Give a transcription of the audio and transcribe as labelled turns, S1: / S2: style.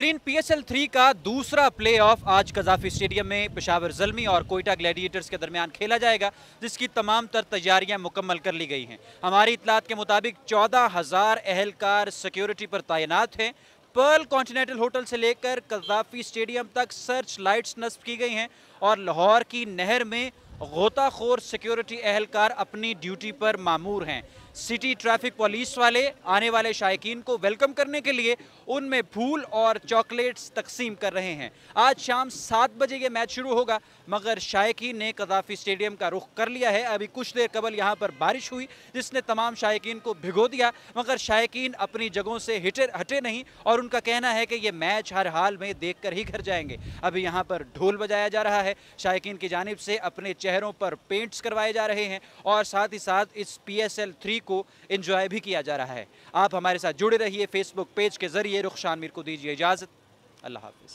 S1: PSL 3 का दूसरा play of आज कज़ाफ़ी स्टेडियम में पेशावर ज़ल्मी और कोयटा ग्लैडिएटर्स के दरमियान खेला जाएगा, जिसकी तमाम तर तैयारियां मुकम्मल कर ली गई हैं। हमारी इत्तलात के मुताबिक 14,000 अहलकार सिक्योरिटी पर तैनात हैं। पर्ल कॉन्टिनेंटल होटल से लेकर कज़ाफ़ी स्टेडियम तक सर्च लाइट्स नस्ब की गई हैं और लाहौर की नहर में गोताखोर सिक्योरिटी अहलकार अपनी ड्यूटी पर मामूर हैं। सिटी ट्रैफिक पुलिस वाले आने वाले शायकीन को वेलकम करने के लिए उनमें फूल और चॉकलेट्स तकसीम कर रहे हैं। आज शाम 7 बजे ये मैच शुरू होगा, मगर शायकीन ने कज़ाफ़ी स्टेडियम का रुख कर लिया है। अभी कुछ देर कबल यहाँ पर बारिश हुई जिसने तमाम शायकीन को भिगो दिया, मगर शायकीन अपनी जगहों से हटे नहीं और उनका कहना है कि ये मैच हर हाल में देख कर ही घर जाएंगे। अभी यहाँ पर ढोल बजाया जा रहा है, शायकीन की जानिब से अपने चेहरों पर पेंट्स करवाए जा रहे हैं और साथ ही साथ इस PSL 3 को एंजॉय भी किया जा रहा है। आप हमारे साथ जुड़े रहिए फेसबुक पेज के जरिए। रुखशान मीर को दीजिए इजाजत। अल्लाह हाफिज।